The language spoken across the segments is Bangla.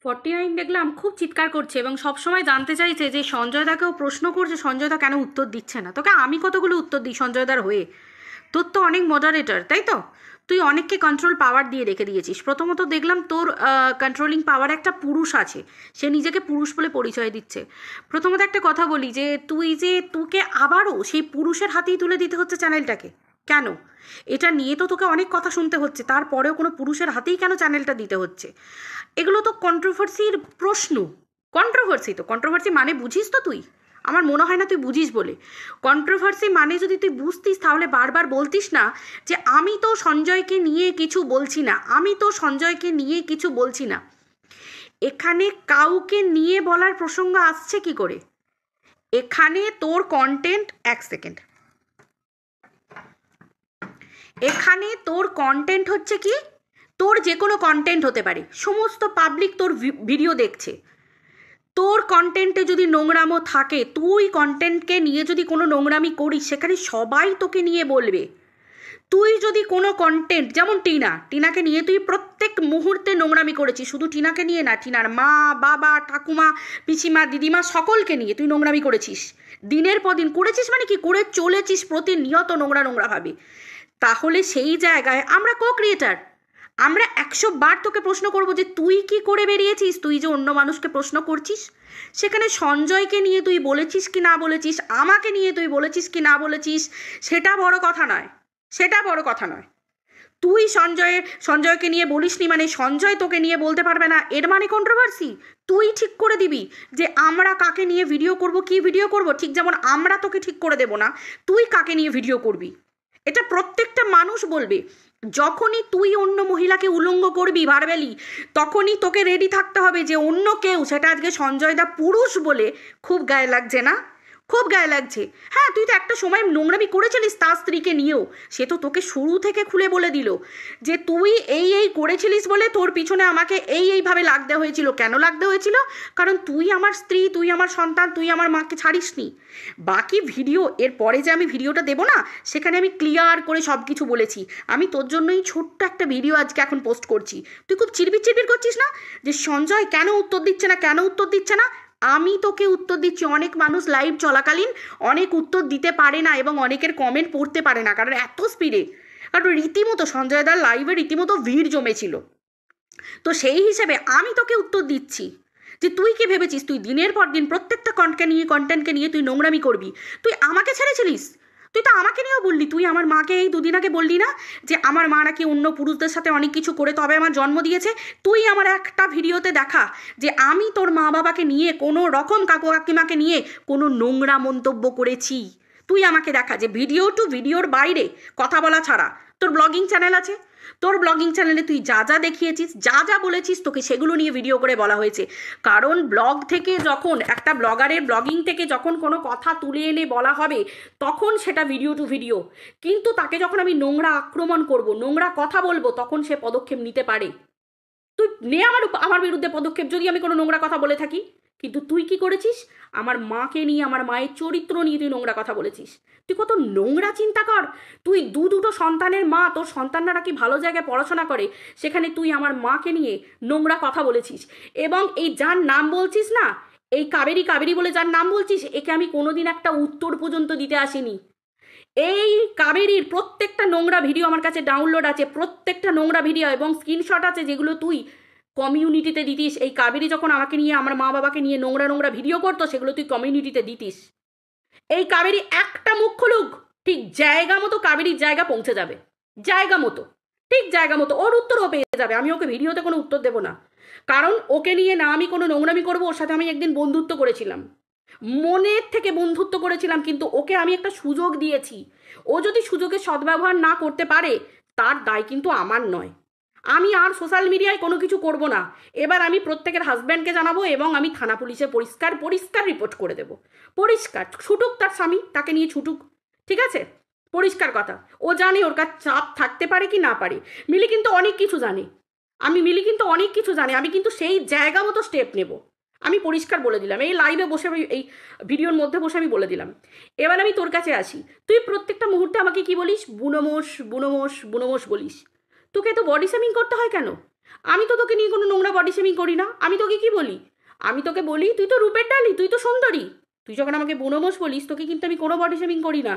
49 দেখলাম খুব চিৎকার করছে এবং সবসময় জানতে চাইছে যে সঞ্জয় দাকেও প্রশ্ন করছে সঞ্জয় দা কেন উত্তর দিচ্ছে না। তোকে আমি কতগুলো উত্তর দিই সঞ্জয় দার হয়ে? তোর তো অনেক মডারেটর, তাই তো? তুই অনেককে কন্ট্রোল পাওয়ার দিয়ে রেখে দিয়েছিস। প্রথমত দেখলাম তোর কন্ট্রোলিং পাওয়ার একটা পুরুষ আছে, সে নিজেকে পুরুষ বলে পরিচয় দিচ্ছে। প্রথমত একটা কথা বলি যে তুই যে তোকে আবারও সেই পুরুষের হাতেই তুলে দিতে হচ্ছে চ্যানেলটাকে, কেন? এটা নিয়ে তো তোকে অনেক কথা শুনতে হচ্ছে, তারপরেও কোনো পুরুষের হাতেই কেন চ্যানেলটা দিতে হচ্ছে? এগুলো তো কন্ট্রোভার্সির প্রশ্ন। কন্ট্রোভার্সি তো, কন্ট্রোভার্সি মানে বুঝিস তো তুই? আমার মনে হয় না তুই বুঝিস বলে। কন্ট্রোভার্সি মানে যদি তুই বুঝতিস তাহলে বারবার বলতিস না যে আমি তো সঞ্জয়কে নিয়ে কিছু বলছি না, আমি তো সঞ্জয়কে নিয়ে কিছু বলছি না। এখানে কাউকে নিয়ে বলার প্রসঙ্গ আসছে কি করে? এখানে তোর কন্টেন্ট, এক সেকেন্ড, এখানে তোর কন্টেন্ট হচ্ছে কি, তোর যে কোনো কন্টেন্ট হতে পারে, সমস্ত পাবলিক তোর ভিডিও দেখছে। তোর কন্টেন্টে যদি নোংরামো থাকে, তুই কন্টেন্টকে নিয়ে যদি কোনো নোংরামি করিস, সেখানে সবাই তোকে নিয়ে বলবে। তুই যদি কোনো কন্টেন্ট, যেমন টিনাকে নিয়ে তুই প্রত্যেক মুহূর্তে নোংরামি করেছিস, শুধু টিনাকে নিয়ে না, টিনার মা, বাবা, ঠাকুমা, পিসিমা, দিদিমা, সকলকে নিয়ে তুই নোংরামি করেছিস। দিনের পর দিন করেছিস, মানে কি করে চলেছিস প্রতিনিয়ত নোংরাভাবে। তাহলে সেই জায়গায় আমরা ক্রিয়েটার, আমরা 100 বার তোকে প্রশ্ন করব যে তুই কি করে বেরিয়েছিস, তুই যে অন্য মানুষকে প্রশ্ন করছিস। সেখানে সঞ্জয়কে নিয়ে তুই বলেছিস কি না বলেছিস, আমাকে নিয়ে তুই বলেছিস কি না বলেছিস, সেটা বড় কথা নয়, সেটা বড় কথা নয়। তুই সঞ্জয়কে নিয়ে বলিসনি মানে সঞ্জয় তোকে নিয়ে বলতে পারবে না, এর মানে কন্ট্রোভার্সি? তুই ঠিক করে দিবি যে আমরা কাকে নিয়ে ভিডিও করব, কি ভিডিও করব, ঠিক যেমন আমরা তোকে ঠিক করে দেব না তুই কাকে নিয়ে ভিডিও করবি। এটা প্রত্যেকটা মানুষ বলবে। যখনই তুই অন্য মহিলাকে উলঙ্গ করবি ভার্বালি, তখনই তোকে রেডি থাকতে হবে যে অন্য কেউ, সেটা আজকে সঞ্জয় দা পুরুষ বলে খুব গায়ে লাগছে না, খুব গায়ে লাগছে। হ্যাঁ, তুই তো একটা সময় নোংরামি করেছিলিস তার স্ত্রীকে নিয়েও, সে তো তোকে শুরু থেকে খুলে বলে দিল যে তুই এই করেছিলিস বলে তোর পিছনে আমাকে এইভাবে লাগতে হয়েছিল। কেন লাগতে হয়েছিল? কারণ তুই আমার স্ত্রী, তুই আমার সন্তান, তুই আমার মাকে ছাড়িসনি। বাকি ভিডিও এর পরে যে আমি ভিডিওটা দেবো না, সেখানে আমি ক্লিয়ার করে সব কিছু বলেছি। আমি তোর জন্যই ছোট্ট একটা ভিডিও আজকে এখন পোস্ট করছি। তুই খুব চিরবির করছিস না যে সঞ্জয় কেন উত্তর দিচ্ছে না, কেন উত্তর দিচ্ছে না। আমি তোকে উত্তর দিচ্ছি। অনেক মানুষ লাইভ চলাকালীন অনেক উত্তর দিতে পারে না এবং অনেকের কমেন্ট পড়তে পারে না, কারণ এত স্পিডে, কারণ রীতিমতো সঞ্জয় দার লাইভে রীতিমতো ভিড় জমেছিল। তো সেই হিসেবে আমি তোকে উত্তর দিচ্ছি যে তুই কি ভেবেছিস তুই দিনের পর দিন প্রত্যেকটা কন্টেন্টকে নিয়ে তুই নোংরামি করবি? তুই আমাকে ছেড়েছিলিস, তুই তো আমাকে নিয়েও বললি। তুই আমার মাকে এই দুদিন আগে বললি না যে আমার মা নাকি অন্য পুরুষদের সাথে অনেক কিছু করে তবে আমার জন্ম দিয়েছে। তুই আমার একটা ভিডিওতে দেখা যে আমি তোর মা বাবাকে নিয়ে কোনো রকম কাকু কাকিমাকে নিয়ে কোনো নোংরা মন্তব্য করেছি? তুই আমাকে দেখা যে ভিডিওর বাইরে কথা বলা ছাড়া তোর ব্লগিং চ্যানেল আছে, তোর ব্লগিং চ্যানেলে তুই যা যা দেখিয়েছিস, যা যা বলেছিস, তোকে সেগুলো নিয়ে ভিডিও করে বলা হয়েছে। কারণ ব্লগ থেকে যখন একটা ব্লগারের ব্লগিং থেকে যখন কোনো কথা তুলে এনে বলা হবে, তখন সেটা ভিডিও টু ভিডিও। কিন্তু তাকে যখন আমি নোংরা আক্রমণ করব, নোংরা কথা বলবো, তখন সে পদক্ষেপ নিতে পারে। তুই নে আমার বিরুদ্ধে পদক্ষেপ যদি আমি কোনো নোংরা কথা বলে থাকি। কিন্তু তুই কি করেছিস? আমার মাকে নিয়ে, আমার মায়ের চরিত্র নিয়ে তুই নোংরা কথা বলেছিস। তুই কত নোংরা চিন্তা কর। তুই দুটো সন্তানের মা, তোর সন্তানরা কি ভালো জায়গায় পড়াশোনা করে, সেখানে তুই আমার মাকে নিয়ে নোংরা কথা বলেছিস। এবং এই যার নাম বলছিস না, এই কাবেরী বলে যার নাম বলছিস, একে আমি কোনোদিন একটা উত্তর পর্যন্ত দিতে আসিনি। এই কাবেরীর প্রত্যেকটা নোংরা ভিডিও আমার কাছে ডাউনলোড আছে, প্রত্যেকটা নোংরা ভিডিও এবং স্ক্রিনশট আছে যেগুলো তুই কমিউনিটিতে দিতিস। এই কাবেরী যখন আমাকে নিয়ে, আমার মা বাবাকে নিয়ে নোংরা ভিডিও করতো, সেগুলো তুই কমিউনিটিতে দিতিস। এই কাবেরী একটা মুখ খুলুক, ঠিক জায়গা মতো কাবেরীর জায়গা পৌঁছে যাবে, জায়গা মতো, ঠিক জায়গা মতো ওর উত্তর ও পেয়ে যাবে। আমি ওকে ভিডিওতে কোনো উত্তর দেবো না, কারণ ওকে নিয়ে না আমি কোনো নোংরামি করবো। ওর সাথে আমি একদিন বন্ধুত্ব করেছিলাম, মনের থেকে বন্ধুত্ব করেছিলাম, কিন্তু ওকে আমি একটা সুযোগ দিয়েছি। ও যদি সুযোগের সদ্ব্যবহার না করতে পারে, তার দায় কিন্তু আমার নয়। আমি আর সোশ্যাল মিডিয়ায় কোনো কিছু করব না। এবার আমি প্রত্যেকের হাজব্যান্ডকে জানাবো এবং আমি থানা পুলিশে পরিষ্কার রিপোর্ট করে দেব। পরিষ্কার ছুটুক, তার স্বামী তাকে নিয়ে ছুটুক, ঠিক আছে? পরিষ্কার কথা। ও জানে ওর কাছে চাপ থাকতে পারে কি না পারে। মিলি কিন্তু অনেক কিছু জানে, মিলি কিন্তু অনেক কিছু জানে। আমি কিন্তু সেই জায়গা মতো স্টেপ নেব। আমি পরিষ্কার বলে দিলাম, এই লাইভে বসে, এই ভিডিওর মধ্যে বসে আমি বলে দিলাম। এবার আমি তোর কাছে আসি। তুই প্রত্যেকটা মুহূর্তে আমাকে কি বলিস? বুনোমোষ বলিস। তোকে তো বডি শেমিং করতে হয় কেন? আমি তো তোকে নিয়ে কোনো নোংরা বডি শেমিং করি না। আমি তোকে কি বলি? আমি তোকে বলি তুই তো রূপের ডালি, তুই তো সুন্দরী। তুই যখন আমাকে বুনোমোষ বলিস, তোকে কিন্তু আমি কোনো বডি শেমিং করি না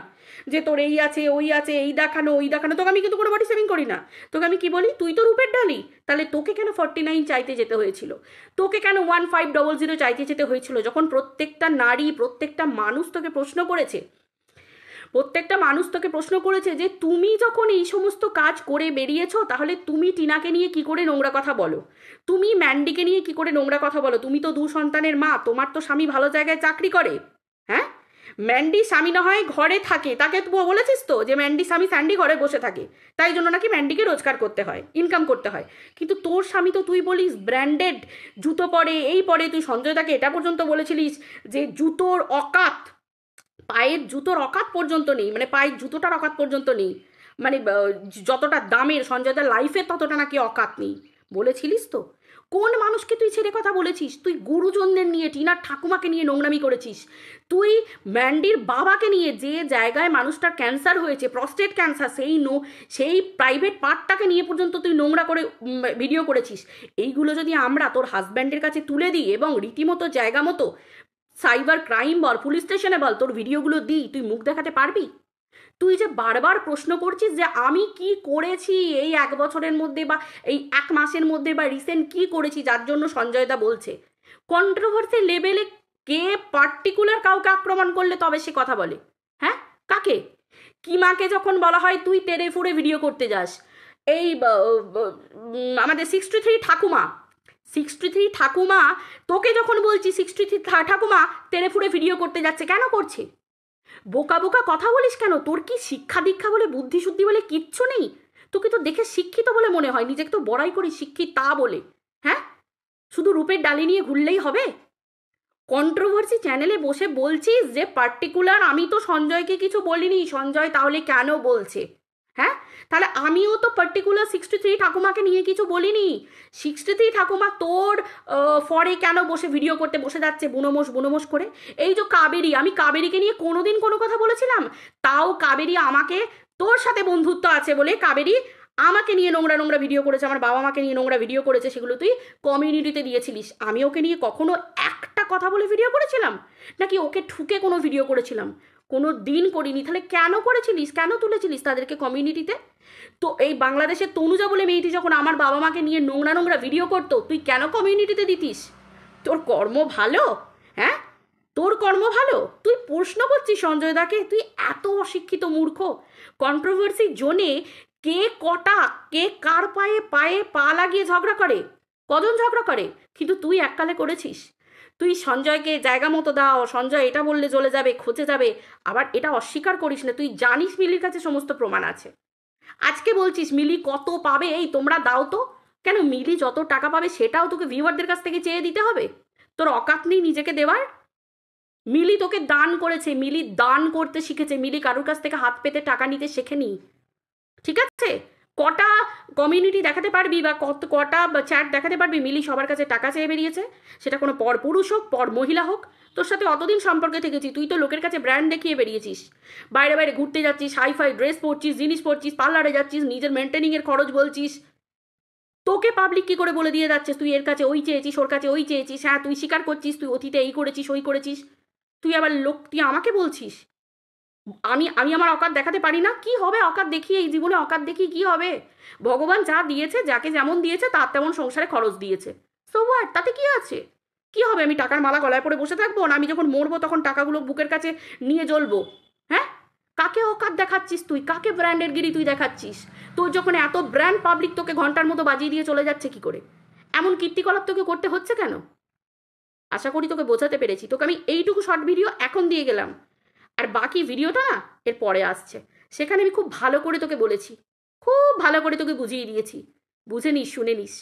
যে তোর এই আছে ওই আছে, এই দেখানো ওই দেখানো, তোকে আমি কিন্তু কোনো বডি শেমিং করি না। তোকে আমি কি বলি, তুই তো রূপের ডালি। তাহলে তোকে কেন 49 চাইতে যেতে হয়েছিল? তোকে কেন 1500 চাইতে যেতে হয়েছিল, যখন প্রত্যেকটা নারী, প্রত্যেকটা মানুষ তোকে প্রশ্ন করেছে? প্রত্যেকটা মানুষ তোকে প্রশ্ন করেছে যে তুমি যখন এই সমস্ত কাজ করে বেরিয়েছো, তাহলে তুমি টিনাকে নিয়ে কি করে নোংরা কথা বলো, তুমি ম্যান্ডিকে নিয়ে কি করে নোংরা কথা বলো? তুমি তো 2 সন্তানের মা, তোমার তো স্বামী ভালো জায়গায় চাকরি করে। হ্যাঁ, ম্যান্ডি স্বামী না হয় ঘরে থাকে, তাকে তো বলেছিস তো যে ম্যান্ডি স্বামী স্যান্ডি ঘরে বসে থাকে, তাই জন্য নাকি ম্যান্ডিকে রোজগার করতে হয়, ইনকাম করতে হয়। কিন্তু তোর স্বামী তো তুই বলিস ব্র্যান্ডেড জুতো পরে, এই পরে। তুই সঞ্জয়দাকে এটা পর্যন্ত বলেছিলিস যে জুতোর অকাত, পায়ের জুতোর অকাত পর্যন্ত নেই, মানে পায়ের জুতোটার অকাত পর্যন্ত নেই, মানে যতটা দামের সঞ্জয়দার লাইফের ততটা নাকি অকাত নেই, বলেছিলিস তো। কোন মানুষকে তুই ছেড়ে কথা বলেছিস? তুই গুরুজনদের নিয়ে, টিনার ঠাকুমাকে নিয়ে নোংরামি করেছিস। তুই ম্যান্ডির বাবাকে নিয়ে, যে জায়গায় মানুষটার ক্যান্সার হয়েছে, প্রস্টেট ক্যান্সার, সেই প্রাইভেট পার্টটাকে নিয়ে পর্যন্ত তুই নোংরা করে ভিডিও করেছিস। এইগুলো যদি আমরা তোর হাজব্যান্ডের কাছে তুলে দিই এবং রীতিমতো জায়গা মতো সাইবার ক্রাইম বল, পুলিশ স্টেশনে বল, তোর ভিডিওগুলো দিই, তুই মুখ দেখাতে পারবি? তুই যে বারবার প্রশ্ন করছিস যে আমি কি করেছি এই 1 বছরের মধ্যে বা এই 1 মাসের মধ্যে বা রিসেন্ট কি করেছি যার জন্য সঞ্জয়দা বলছে, কন্ট্রোভার্সি লেভেলে কে পার্টিকুলার কাউকে আক্রমণ করলে তবে সে কথা বলে? হ্যাঁ, কাকে? কিমাকে যখন বলা হয় তুই তেরে ফুড়ে ভিডিও করতে যাস, এই আমাদের 63 ঠাকুমা, 63 ঠাকুমা তোকে যখন বলছি 63 ঠাকুমা তেরে ফুড়ে ভিডিও করতে যাচ্ছে, কেন করছে? বোকা বোকা কথা বলিস কেন? তোর কি শিক্ষা দীক্ষা বলে, বুদ্ধি শুদ্ধি বলে কিচ্ছু নেই? তোকে তো দেখে শিক্ষিত বলে মনে হয়, নিজেকে তো বড়াই করি শিক্ষিত তা বলে। হ্যাঁ, শুধু রূপের ডালি নিয়ে ঘুরলেই হবে? কন্ট্রোভার্সি চ্যানেলে বসে বলছিস যে পার্টিকুলার আমি তো সঞ্জয়কে কিছু বলিনি, সঞ্জয় তাহলে কেন বলছে? হ্যাঁ, তাহলে আমিও তো পার্টিকুলার 63 ঠাকুমাকে নিয়ে কিছু বলিনি। 63 ঠাকুমা তোর ফরে কেন বসে ভিডিও করতে বসে যাচ্ছে বুনোমোষ বুনোমোষ করে? এই যে কাবেরী, আমি কাবেরীকে নিয়ে কোনোদিন কোনো কথা বলেছিলাম? তাও কাবেরী আমাকে, তোর সাথে বন্ধুত্ব আছে বলে কাবেরী আমাকে নিয়ে নোংরা নোংরা ভিডিও করেছে, আমার বাবা মাকে নিয়ে নোংরা ভিডিও করেছে, সেগুলো তুই কমিউনিটিতে দিয়েছিলিস। আমি ওকে নিয়ে কখনো একটা কথা বলে ভিডিও করেছিলাম? নাকি ওকে ঠুকে কোনো ভিডিও করেছিলাম? কোনো দিন করিনি। তাহলে কেন করেছিলিস, কেন তুলেছিলিস তাদেরকে কমিউনিটিতে? তো এই বাংলাদেশের তনুজা বলে মেয়েটি যখন আমার বাবা মাকে নিয়ে নোংরা নোংরা ভিডিও করতো, তুই কেন কমিউনিটিতে দিতিস? তোর কর্ম ভালো? হ্যাঁ, তোর কর্ম ভালো? তুই প্রশ্ন করছিস সঞ্জয়দাকে? তুই এত অশিক্ষিত মূর্খ। কন্ট্রোভার্সি জোনে কে কটা, কে কার পায়ে পায়ে পা লাগিয়ে ঝগড়া করে, কজন ঝগড়া করে, কিন্তু তুই এককালে করেছিস। তুই সঞ্জয়কে জায়গা মতো দাও, সঞ্জয় এটা বললে চলে যাবে, খচে যাবে, আবার এটা অস্বীকার করিস না। তুই জানিস মিলির কাছে সমস্ত প্রমাণ আছে। আজকে বলছিস মিলি কত পাবে, এই তোমরা দাও তো। কেন মিলি যত টাকা পাবে সেটাও তোকে ভিউয়ারদের কাছ থেকে চেয়ে দিতে হবে? তোর অকাত নেই নিজেকে দেওয়ার? মিলি তোকে দান করেছে, মিলি দান করতে শিখেছে, মিলি কারোর কাছ থেকে হাত পেতে টাকা নিতে শেখেনি। ঠিক আছে, কটা কমিউনিটি দেখাতে পারবি বা কটা চ্যাট দেখাতে পারবি মিলি সবার কাছে টাকা চেয়ে বেরিয়েছে? সেটা কোনো পর পুরুষ হোক পর মহিলা হোক। তোর সাথে অতদিন সম্পর্কে থেকেছি, তুই তো লোকের কাছে ব্র্যান্ড দেখিয়ে বেরিয়েছিস, বাইরে বাইরে ঘুরতে যাচ্ছিস, হাইফাই ড্রেস পরছিস, জিনিস পরছিস, পার্লারে যাচ্ছিস, নিজের মেনটেনিংয়ের খরচ বলছিস। তোকে পাবলিক কি করে বলে দিয়ে যাচ্ছিস তুই এর কাছে ওই চেয়েছিস, ওর কাছে ওই চেয়েছিস? হ্যাঁ, তুই স্বীকার করছিস তুই অতীতে এই করেছিস ওই করেছিস। তুই আবার তুই আমাকে বলছিস আমি আমি আমার অকাত দেখাতে পারি না? কি হবে অকাত দেখিয়ে? এই জীবনে অকাত দেখিয়ে কি হবে? ভগবান যা দিয়েছে, যাকে যেমন দিয়েছে তার তেমন সংসারে খরচ দিয়েছে। সো হোয়াট, তাতে কি আছে? কি হবে? আমি টাকার মালা গলায় পরে বসে থাকবো, না আমি যখন মরবো তখন টাকাগুলো বুকের কাছে নিয়ে জ্বলবো? হ্যাঁ, কাকে অকাত দেখাচ্ছিস তুই? কাকে ব্র্যান্ডের গিরি তুই দেখাচ্ছিস? তোর যখন এত ব্র্যান্ড, পাবলিক তোকে ঘন্টার মতো বাজিয়ে দিয়ে চলে যাচ্ছে কি করে? এমন কীর্তিকলাপ তোকে করতে হচ্ছে কেন? আশা করি তোকে বোঝাতে পেরেছি। তোকে আমি এইটুকু শর্ট ভিডিও এখন দিয়ে গেলাম, আর বাকি ভিডিওটা না এর পরে আসছে, সেখানে আমি খুব ভালো করে তোকে বলেছি, খুব ভালো করে তোকে বুঝিয়ে দিয়েছি। বুঝে নিস, শুনে নিস।